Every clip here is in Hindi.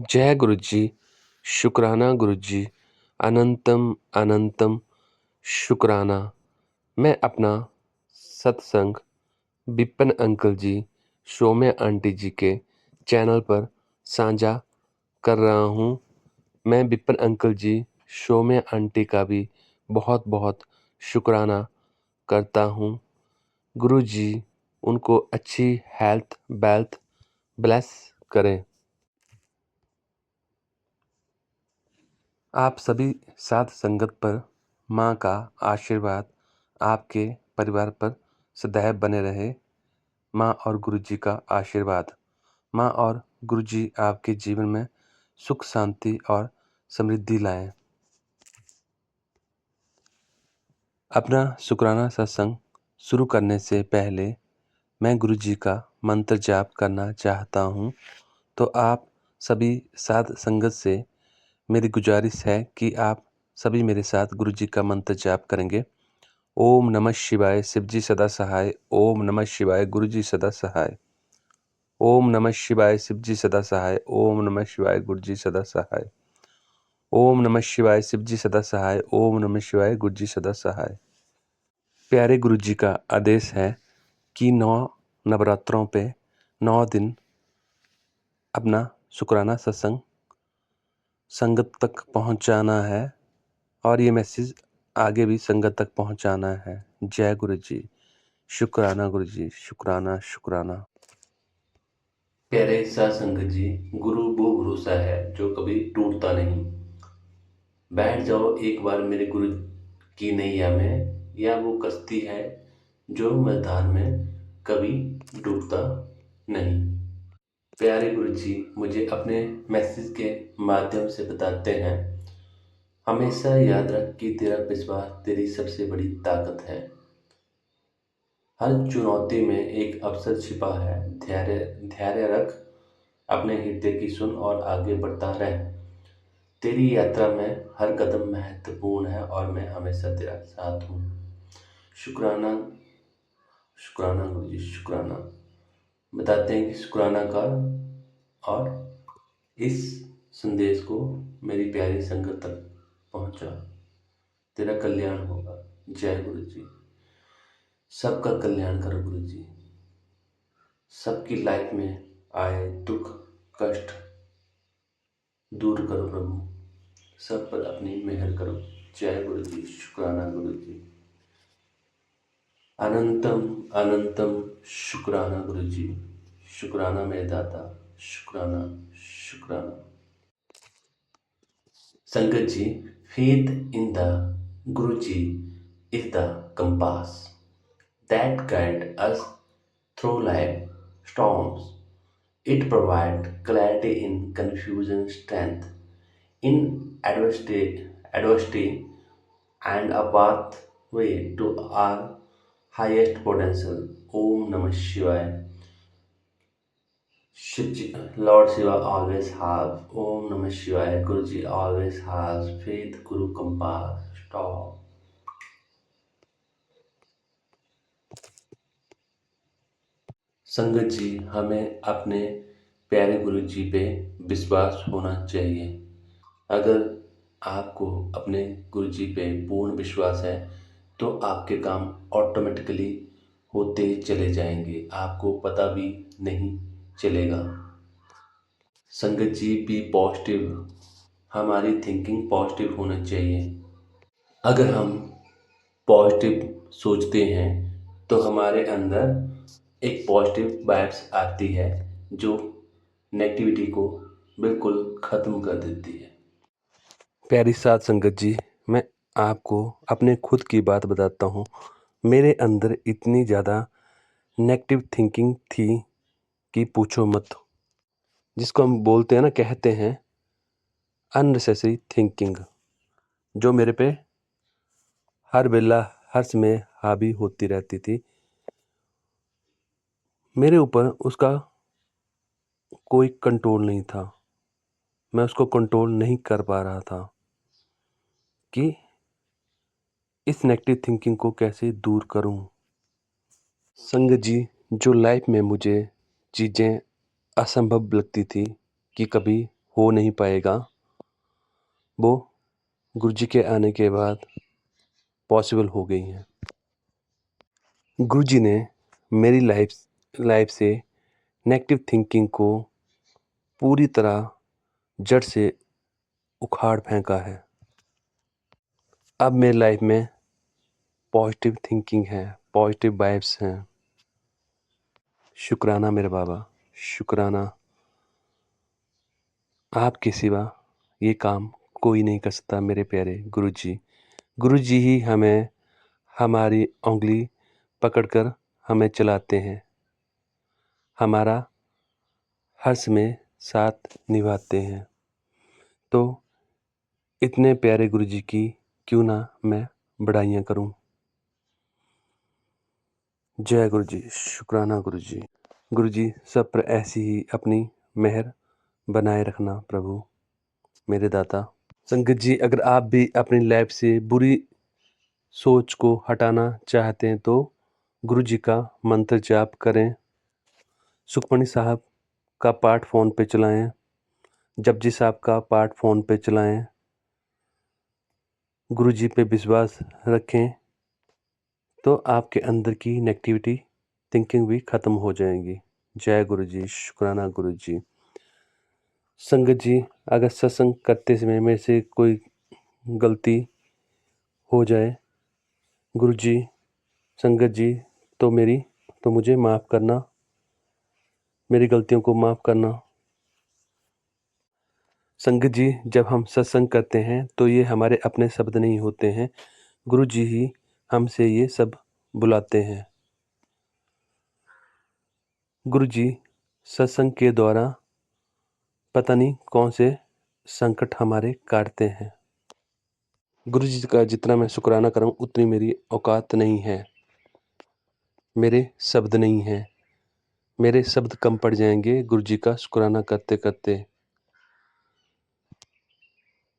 जय गुरुजी, शुक्राना गुरुजी, अनंतम अनंतम शुक्राना। मैं अपना सत्संग बिपिन अंकल जी, सौम्या आंटी जी के चैनल पर साझा कर रहा हूँ। मैं बिपिन अंकल जी, सौम्या आंटी का भी बहुत बहुत शुक्राना करता हूँ। गुरुजी उनको अच्छी हेल्थ वेल्थ ब्लेस करें। आप सभी साध संगत पर माँ का आशीर्वाद आपके परिवार पर सदैव बने रहे। माँ और गुरुजी का आशीर्वाद। माँ और गुरुजी आपके जीवन में सुख शांति और समृद्धि लाएं। अपना शुक्राना सत्संग शुरू करने से पहले मैं गुरुजी का मंत्र जाप करना चाहता हूँ। तो आप सभी साध संगत से मेरी गुजारिश है कि आप सभी मेरे साथ गुरुजी का मंत्र जाप करेंगे। ओम नमः शिवाय, शिवजी सदा सहाय। ओम नमः शिवाय, गुरुजी सदा सहाय। ओम नमः शिवाय, शिवजी सदा सहाय। ओम नमः शिवाय, गुरुजी सदा सहाय। ओम नमः शिवाय, शिवजी सदा सहाय। ओम नमः शिवाय, गुरुजी सदा सहाय। प्यारे गुरुजी का आदेश है कि 9 नवरात्रों पे 9 दिन अपना शुक्राना सत्संग संगत तक पहुंचाना है और ये मैसेज आगे भी संगत तक पहुंचाना है। जय गुरुजी, शुक्राना गुरुजी, शुक्राना शुक्राना। प्यारे साध संगत जी, गुरु वो भरोसा है जो कभी टूटता नहीं। बैठ जाओ एक बार मेरे गुरु की नैया में, या वो कश्ती है जो मैदान में कभी डूबता नहीं। प्यारे गुरु जी मुझे अपने मैसेज के माध्यम से बताते हैं, हमेशा याद रख कि तेरा विश्वास तेरी सबसे बड़ी ताकत है। हर चुनौती में एक अवसर छिपा है। धैर्य धैर्य रख, अपने हृदय की सुन और आगे बढ़ता रह। तेरी यात्रा में हर कदम महत्वपूर्ण है और मैं हमेशा तेरा साथ हूँ। शुक्राना शुक्राना गुरुजी, शुक्राना। बताते हैं कि शुक्राना का और इस संदेश को मेरी प्यारी संगत तक पहुंचा। तेरा कल्याण होगा। जय गुरु जी। सबका कल्याण करो गुरु जी। सबकी लाइफ में आए दुख कष्ट दूर करो प्रभु। सब पर अपनी मेहर करो। जय गुरु जी, शुक्राना गुरु जी। अनंतम अनंतम शुक्राना गुरु जी। शुक्राना मेरे दाता, शुक्राना शुक्राना। संगत जी, faith in the Guruji is the compass that guides us through life storms. It provides clarity in confusion, strength in adversity, and a pathway to our highest potential. Om Namah Shivaya. Lord Shiva always has. Om Namah Shivaya. Guruji always has. Faith, Guru, compass. Stop. संगत जी, हमें अपने प्यारे गुरु जी पे विश्वास होना चाहिए। अगर आपको अपने गुरु जी पे पूर्ण विश्वास है तो आपके काम ऑटोमेटिकली होते चले जाएंगे, आपको पता भी नहीं चलेगा। संगत जी, बी पॉजिटिव। हमारी थिंकिंग पॉजिटिव होना चाहिए। अगर हम पॉजिटिव सोचते हैं तो हमारे अंदर एक पॉजिटिव वाइब्स आती है जो नेगेटिविटी को बिल्कुल ख़त्म कर देती है। प्यारी साध संगत जी, मैं आपको अपने खुद की बात बताता हूँ। मेरे अंदर इतनी ज़्यादा नेगेटिव थिंकिंग थी कि पूछो मत। जिसको हम बोलते हैं ना, कहते हैं अननेसेसरी थिंकिंग, जो मेरे पे हर वेला हर समय हावी होती रहती थी। मेरे ऊपर उसका कोई कंट्रोल नहीं था। मैं उसको कंट्रोल नहीं कर पा रहा था कि इस नेगेटिव थिंकिंग को कैसे दूर करूं। संगत जी, जो लाइफ में मुझे चीज़ें असंभव लगती थी कि कभी हो नहीं पाएगा वो गुरुजी के आने के बाद पॉसिबल हो गई हैं। गुरुजी ने मेरी लाइफ से नेगेटिव थिंकिंग को पूरी तरह जड़ से उखाड़ फेंका है। अब मेरी लाइफ में पॉजिटिव थिंकिंग है, पॉजिटिव वाइब्स हैं। शुक्राना मेरे बाबा, शुक्राना। आपके सिवा ये काम कोई नहीं कर सकता मेरे प्यारे गुरुजी। गुरुजी ही हमें हमारी उंगली पकड़कर हमें चलाते हैं, हमारा हर समय साथ निभाते हैं। तो इतने प्यारे गुरुजी की क्यों ना मैं बड़ाइयाँ करूं। जय गुरुजी, शुक्राना गुरुजी। गुरुजी सब पर ऐसी ही अपनी मेहर बनाए रखना प्रभु मेरे दाता। संगत जी, अगर आप भी अपनी लाइफ से बुरी सोच को हटाना चाहते हैं तो गुरुजी का मंत्र जाप करें, सुखमणि साहब का पाठ फ़ोन पे चलाएं, जपजी साहब का पाठ फ़ोन पे चलाएं, गुरुजी पे विश्वास रखें तो आपके अंदर की नेगेटिविटी थिंकिंग भी ख़त्म हो जाएगी। जय गुरुजी, शुक्राना गुरुजी। संगत जी, अगर सत्संग करते समय मेरे से कोई गलती हो जाए गुरुजी, संगत जी, तो मुझे माफ़ करना, मेरी गलतियों को माफ़ करना। संगत जी, जब हम सत्संग करते हैं तो ये हमारे अपने शब्द नहीं होते हैं, गुरुजी ही हमसे ये सब बुलाते हैं। गुरुजी सत्संग के द्वारा पता नहीं कौन से संकट हमारे काटते हैं। गुरुजी का जितना मैं शुक्राना करूं उतनी मेरी औकात नहीं है, मेरे शब्द नहीं हैं, मेरे शब्द कम पड़ जाएंगे गुरुजी का शुक्राना करते करते।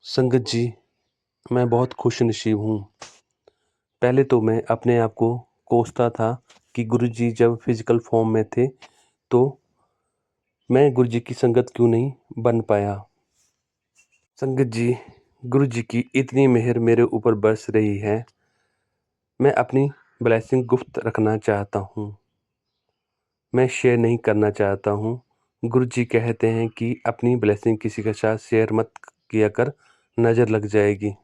संगत जी, मैं बहुत खुश नसीब हूँ। पहले तो मैं अपने आप को कोसता था कि गुरुजी जब फिजिकल फॉर्म में थे तो मैं गुरुजी की संगत क्यों नहीं बन पाया। संगत जी, गुरुजी की इतनी मेहर मेरे ऊपर बरस रही है, मैं अपनी ब्लेसिंग गुप्त रखना चाहता हूँ, मैं शेयर नहीं करना चाहता हूँ। गुरुजी कहते हैं कि अपनी ब्लेसिंग किसी के साथ शेयर मत किया कर, नज़र लग जाएगी।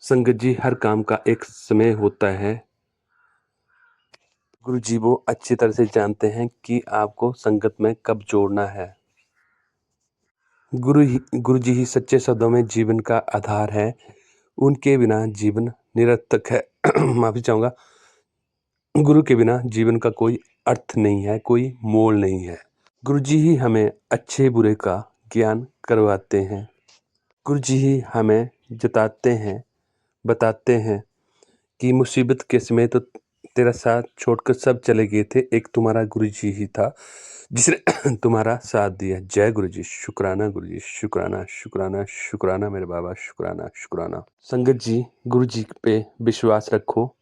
संगत जी, हर काम का एक समय होता है। गुरुजी वो अच्छी तरह से जानते हैं कि आपको संगत में कब जोड़ना है। गुरुजी ही सच्चे शब्दों में जीवन का आधार है, उनके बिना जीवन निरर्थक है। माफ़ी चाहूँगा। गुरु के बिना जीवन का कोई अर्थ नहीं है, कोई मोल नहीं है। गुरुजी ही हमें अच्छे बुरे का ज्ञान करवाते हैं। गुरुजी ही हमें जताते हैं, बताते हैं कि मुसीबत के समय तो तेरा साथ छोड़कर सब चले गए थे, एक तुम्हारा गुरुजी ही था जिसने तुम्हारा साथ दिया। जय गुरुजी, शुक्राना गुरुजी, शुक्राना शुक्राना शुक्राना मेरे बाबा, शुक्राना शुक्राना। संगत जी, गुरुजी पे विश्वास रखो।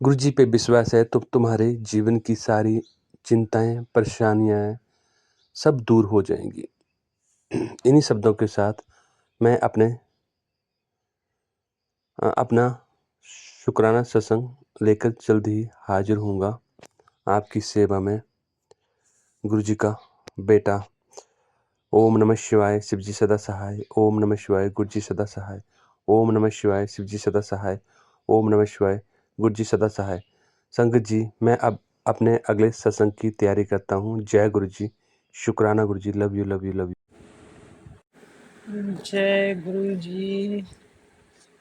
गुरुजी पे विश्वास है तो तुम्हारे जीवन की सारी चिंताएं, परेशानियां सब दूर हो जाएंगी। इन्हीं शब्दों के साथ मैं अपना शुक्राना सत्संग लेकर जल्द ही हाजिर होऊंगा आपकी सेवा में। गुरुजी का बेटा। ओम नमः शिवाय, शिवजी सदा सहाय। ओम नमः शिवाय, गुरुजी सदा सहाय। ओम नमः शिवाय, शिवजी सदा सहाय। ओम नमः शिवाय, गुरुजी सदा सहाय। संगत जी, मैं अब अपने अगले सत्संग की तैयारी करता हूँ। जय गुरुजी, शुक्राना Guruji, love you love you love you. जय गुरु जी।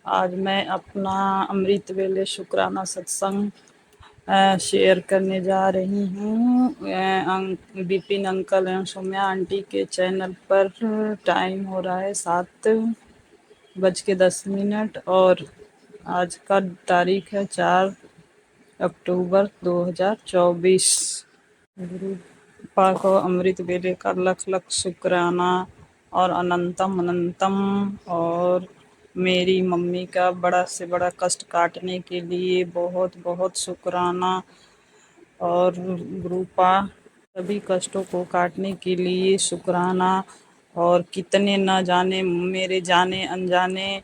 आज मैं अपना अमृत वेले शुक्राना सत्संग शेयर करने जा रही हूँ विपिन अंकल एवं सौम्या आंटी के चैनल पर। टाइम हो रहा है 7:10 और आज का तारीख है 4 अक्टूबर 2024। गुरु पा को अमृत वेले का लख लख शुक्राना और अनंतम अनंतम। और मेरी मम्मी का बड़ा से बड़ा कष्ट काटने के लिए बहुत बहुत शुक्राना। और गुरुपा सभी कष्टों को काटने के लिए शुक्राना। और कितने न जाने मेरे जाने अनजाने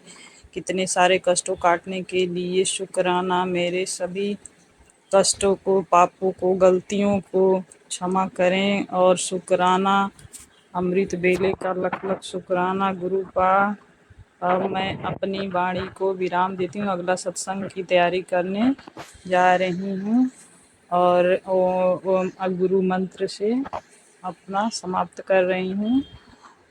कितने सारे कष्टों काटने के लिए शुक्राना। मेरे सभी कष्टों को, पापों को, गलतियों को क्षमा करें और शुक्राना। अमृत बेले का लख लख शुक्राना गुरुपा। अब मैं अपनी वाणी को विराम देती हूँ, अगला सत्संग की तैयारी करने जा रही हूँ और ओम गुरु मंत्र से अपना समाप्त कर रही हूँ।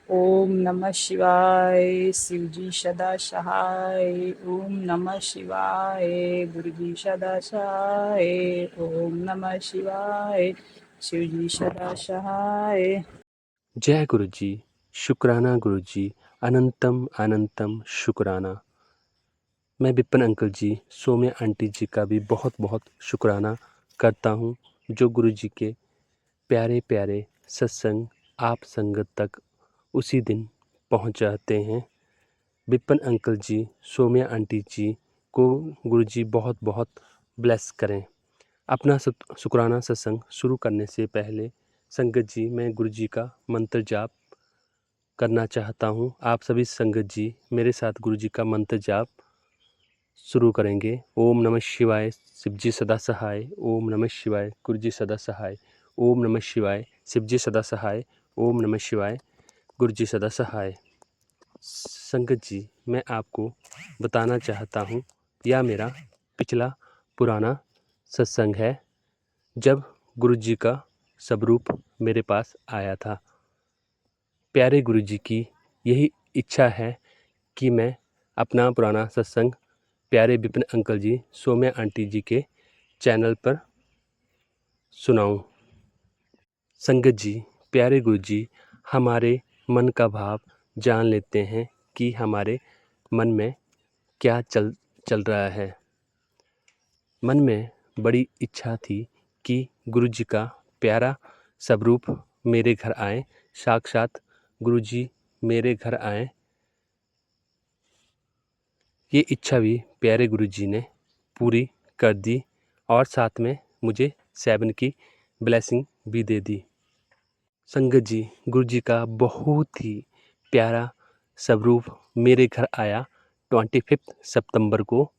ओम नमः शिवाय, शिवजी सदा सहाय। ओम नमः शिवाय, गुरुजी सदा सहाय। ओम नमः शिवाय, शिवजी सदा सहाय। जय गुरु जी, शुक्राना गुरु जी, अनंतम अनंतम शुक्राना। मैं विपिन अंकल जी, सौम्या आंटी जी का भी बहुत बहुत शुक्राना करता हूँ, जो गुरु जी के प्यारे प्यारे सत्संग आप संगत तक उसी दिन पहुँचाते हैं। विपिन अंकल जी, सौम्या आंटी जी को गुरु जी बहुत बहुत ब्लेस करें। अपना शुक्राना सत्संग शुरू करने से पहले संगत जी, मैं गुरु जी का मंत्र जाप करना चाहता हूँ। आप सभी संगत जी मेरे साथ गुरु जी का मंत्र जाप शुरू करेंगे। ओम नमः शिवाय, शिवजी सदा सहाय। ओम नमः शिवाय, गुरुजी सदा सहाय। ओम नमः शिवाय, शिवजी सदा सहाय। ओम नमः शिवाय, गुरुजी सदा सहाय। संगत जी, मैं आपको बताना चाहता हूँ, यह मेरा पिछला पुराना सत्संग है, जब गुरुजी का स्वरूप मेरे पास आया था। प्यारे गुरुजी की यही इच्छा है कि मैं अपना पुराना सत्संग प्यारे विपिन अंकल जी, सौम्या आंटी जी के चैनल पर सुनाऊं। संगत जी, प्यारे गुरु जी हमारे मन का भाव जान लेते हैं कि हमारे मन में क्या चल रहा है। मन में बड़ी इच्छा थी कि गुरु जी का प्यारा स्वरूप मेरे घर आए, साक्षात गुरु जी मेरे घर आए। ये इच्छा भी प्यारे गुरु जी ने पूरी कर दी और साथ में मुझे 7 की ब्लेसिंग भी दे दी। संगत जी, गुरु जी का बहुत ही प्यारा स्वरूप मेरे घर आया 25 सितंबर को।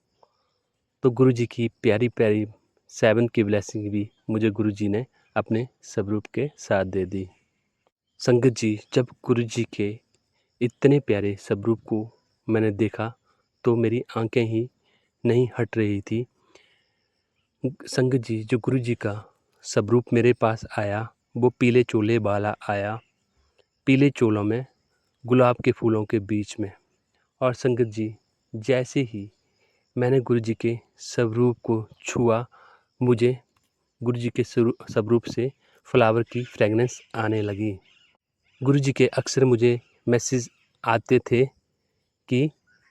तो गुरु जी की प्यारी प्यारी 7 की ब्लेसिंग भी मुझे गुरु जी ने अपने स्वरूप के साथ दे दी। संगत जी, जब गुरु जी के इतने प्यारे स्वरूप को मैंने देखा तो मेरी आंखें ही नहीं हट रही थी। संगत जी, जो गुरु जी का स्वरूप मेरे पास आया वो पीले चोले वाला आया, पीले चोलों में गुलाब के फूलों के बीच में। और संगत जी, जैसे ही मैंने गुरु जी के स्वरूप को छुआ, मुझे गुरु जी के स्वरूप से फ्लावर की फ्रेगनेंस आने लगी। गुरु जी के अक्सर मुझे मैसेज आते थे कि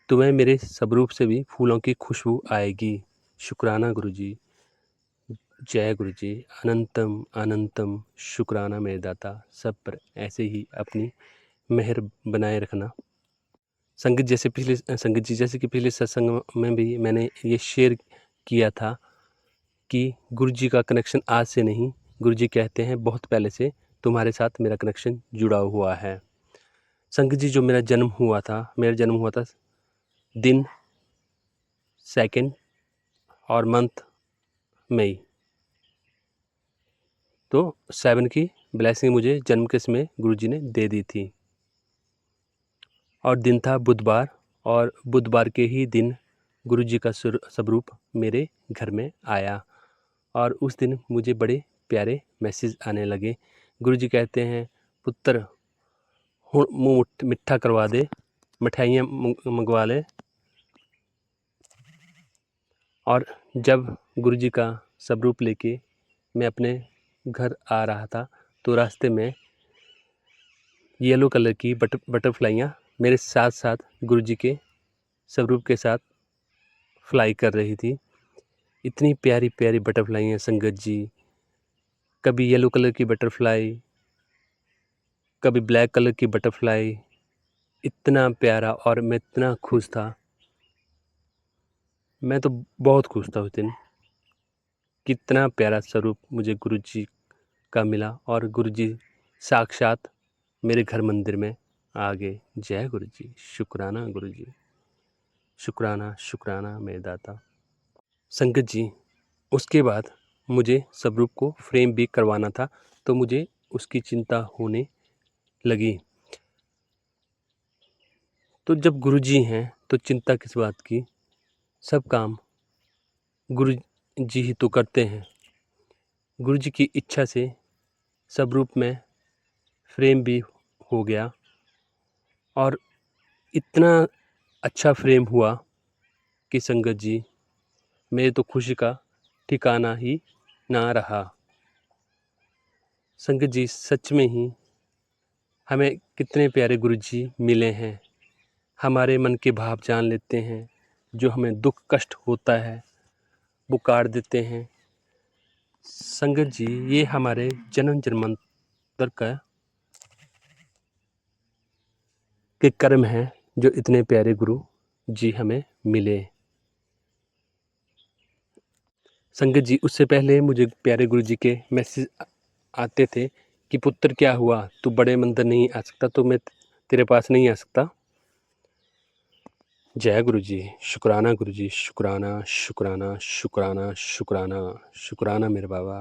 तुम्हें मेरे स्वरूप से भी फूलों की खुशबू आएगी। शुक्राना गुरु जी। जय गुरु जी, अनंतम अनंतम शुक्राना मेरे दाता, सब पर ऐसे ही अपनी मेहर बनाए रखना। संगत जी, जैसे कि पिछले सत्संग में भी मैंने ये शेयर किया था कि गुरु जी का कनेक्शन आज से नहीं, गुरु जी कहते हैं बहुत पहले से तुम्हारे साथ मेरा कनेक्शन जुड़ा हुआ है। संगत जी, जो मेरा जन्म हुआ था दिन 2 और मंथ मई। तो 7 की ब्लेसिंग मुझे जन्म के समय गुरु जी ने दे दी थी और दिन था बुधवार, और बुधवार के ही दिन गुरु जी का स्वरूप मेरे घर में आया और उस दिन मुझे बड़े प्यारे मैसेज आने लगे। गुरु जी कहते हैं, पुत्र मुँह मिठा करवा दे, मिठाइयाँ मंगवा ले। और जब गुरु जी का स्वरूप लेके मैं अपने घर आ रहा था तो रास्ते में येलो कलर की बटरफ्लाइयाँ मेरे साथ साथ गुरु जी के स्वरूप के साथ फ्लाई कर रही थी। इतनी प्यारी प्यारी बटरफ्लाइयाँ संगत जी, कभी येलो कलर की बटरफ्लाई, कभी ब्लैक कलर की बटरफ्लाई। इतना प्यारा, और मैं इतना खुश था, मैं तो बहुत खुश था उस दिन। कितना प्यारा स्वरूप मुझे गुरु जी का मिला और गुरु जी साक्षात मेरे घर मंदिर में आगे। जय गुरु जी, शुक्राना गुरु जी, शुक्राना शुक्राना मेरे दाता। संगत जी, उसके बाद मुझे स्वरूप को फ्रेम भी करवाना था, तो मुझे उसकी चिंता होने लगी। तो जब गुरु जी हैं तो चिंता किस बात की, सब काम गुरु जी ही तो करते हैं। गुरु जी की इच्छा से स्वरूप में फ्रेम भी हो गया और इतना अच्छा फ्रेम हुआ कि संगत जी, मेरे तो खुशी का ठिकाना ही ना रहा। संगत जी, सच में ही हमें कितने प्यारे गुरु जी मिले हैं। हमारे मन के भाव जान लेते हैं, जो हमें दुख कष्ट होता है वो काट देते हैं। संगत जी, ये हमारे जन्म जन्मांतर का के कर्म हैं, जो इतने प्यारे गुरु जी हमें मिले। संगत जी, उससे पहले मुझे प्यारे गुरु जी के मैसेज आते थे कि पुत्र क्या हुआ, तू बड़े मंदिर नहीं आ सकता, तो मैं तेरे पास नहीं आ सकता। जय गुरु जी, शुक्राना गुरु जी, शुक्राना शुक्राना शुक्राना शुक्राना शुक्राना मेरे बाबा,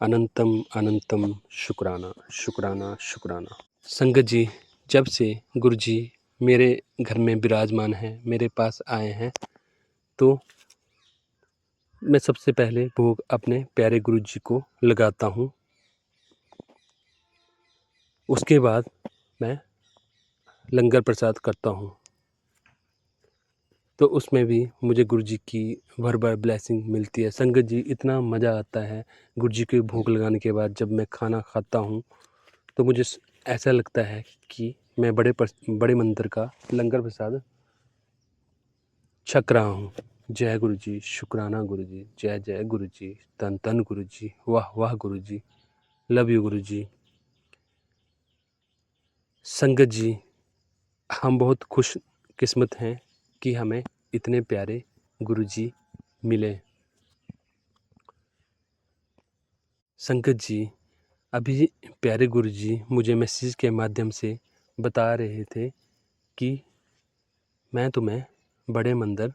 अनंतम अनंतम शुक्राना शुक्राना शुक्राना। संगत जी, जब से गुरु जी मेरे घर में विराजमान हैं, मेरे पास आए हैं, तो मैं सबसे पहले भोग अपने प्यारे गुरु जी को लगाता हूँ। उसके बाद मैं लंगर प्रसाद करता हूँ, तो उसमें भी मुझे गुरु जी की भर भर ब्लेसिंग मिलती है। संगत जी, इतना मज़ा आता है गुरु जी के भोग लगाने के बाद। जब मैं खाना खाता हूँ तो मुझे ऐसा लगता है कि मैं बड़े मंदिर का लंगर प्रसाद छक रहा हूँ। जय गुरु जी, शुक्राना गुरु जी, जय जय गुरु जी, धन धन गुरु जी, वाह वाह गुरु जी, लव यू गुरु जी। संगत जी, हम बहुत खुश किस्मत हैं कि हमें इतने प्यारे गुरु जी मिले। संगत जी, अभी प्यारे गुरु जी मुझे मैसेज के माध्यम से बता रहे थे कि मैं तुम्हें बड़े मंदिर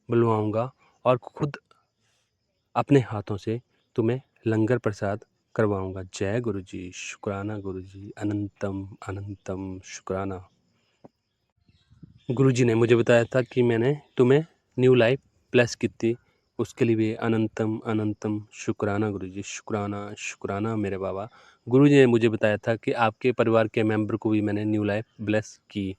बुलवाऊंगा और खुद अपने हाथों से तुम्हें लंगर प्रसाद करवाऊंगा। जय गुरु जी, शुक्राना गुरु जी, अनंतम अनंतम शुक्राना। गुरु जी ने मुझे बताया था कि मैंने तुम्हें न्यू लाइफ ब्लेस की थी, उसके लिए भी अनंतम अनंतम शुक्राना गुरु जी, शुक्राना शुक्राना मेरे बाबा। गुरु जी ने मुझे बताया था कि आपके परिवार के मेंबर को भी मैंने न्यू लाइफ ब्लेस की,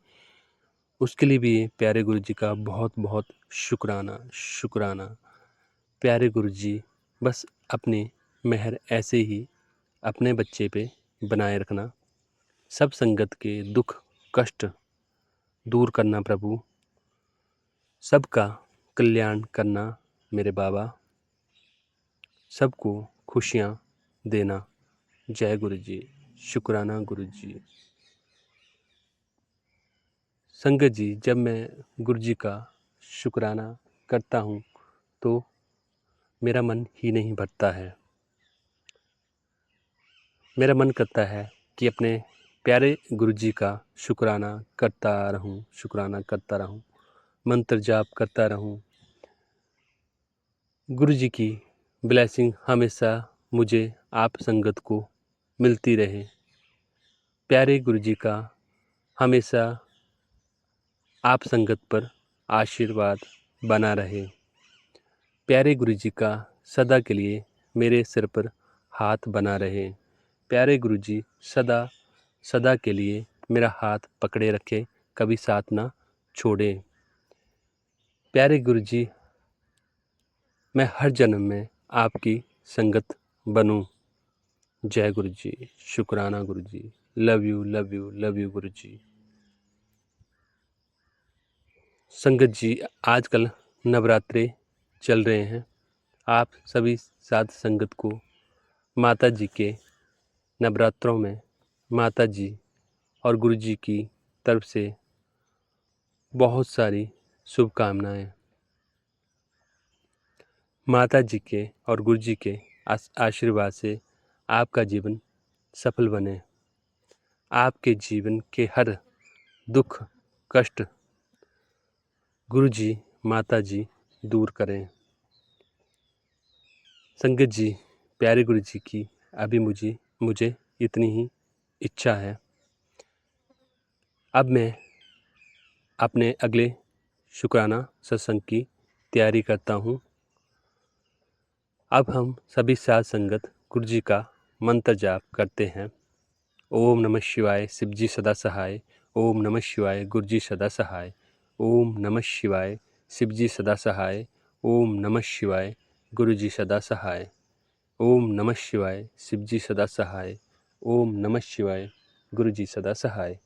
उसके लिए भी प्यारे गुरु जी का बहुत बहुत शुक्राना शुक्राना। प्यारे गुरु जी, बस अपनी मेहर ऐसे ही अपने बच्चे पे बनाए रखना, सब संगत के दुख कष्ट दूर करना प्रभु, सबका कल्याण करना मेरे बाबा, सबको खुशियाँ देना। जय गुरु जी, शुक्राना गुरु जी। संगत जी, जब मैं गुरु जी का शुक्राना करता हूँ तो मेरा मन ही नहीं भरता है। मेरा मन करता है कि अपने प्यारे गुरु जी का शुक्राना करता रहूं, शुक्राना करता रहूं, मंत्र जाप करता रहूं। गुरु जी की ब्लेसिंग हमेशा मुझे आप संगत को मिलती रहे। प्यारे गुरु जी का हमेशा आप संगत पर आशीर्वाद बना रहे। प्यारे गुरु जी का सदा के लिए मेरे सिर पर हाथ बना रहे। प्यारे गुरु जी सदा सदा के लिए मेरा हाथ पकड़े रखे, कभी साथ ना छोड़े। प्यारे गुरु जी, मैं हर जन्म में आपकी संगत बनूं। जय गुरु जी, शुक्राना Guru ji, love you love you love you Guru ji. संगत जी, आजकल नवरात्रे चल रहे हैं। आप सभी साध संगत को माता जी के नवरात्रों में माता जी और गुरु जी की तरफ से बहुत सारी शुभकामनाएं। माता जी के और गुरु जी के आशीर्वाद से आपका जीवन सफल बने। आपके जीवन के हर दुख कष्ट गुरु जी माता जी दूर करें। संगत जी, प्यारे गुरु जी की अभी मुझे इतनी ही इच्छा है। अब मैं अपने अगले शुक्राना सत्संग की तैयारी करता हूँ। अब हम सभी साध संगत गुरु जी का मंत्र जाप करते हैं। ओम नमः शिवाय शिव जी सदा सहाय। ओम नमः शिवाय गुरु जी सदा सहाय। ओम नमः शिवाय शिव जी सदा सहाय। ओम नमः शिवाय गुरु जी सदा सहाय। ओम नमः शिवाय शिव जी सदा सहाय। ओम नमः शिवाय गुरु जी सदा सहाय।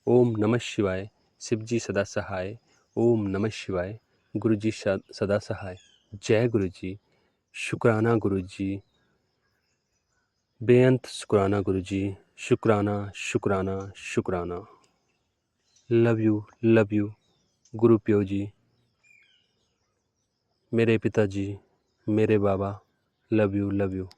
ओम नमः शिवाय शिव जी सदा सहाय। ओम नमः शिवाय गुरु जी सदा सहाय। जय गुरु जी। शुक्राना गुरु जी, बेअंत शुक्राना गुरु जी। शुक्राना शुक्राना शुक्राना। लव यू गुरु प्यो जी, मेरे पिताजी, मेरे बाबा। Love you.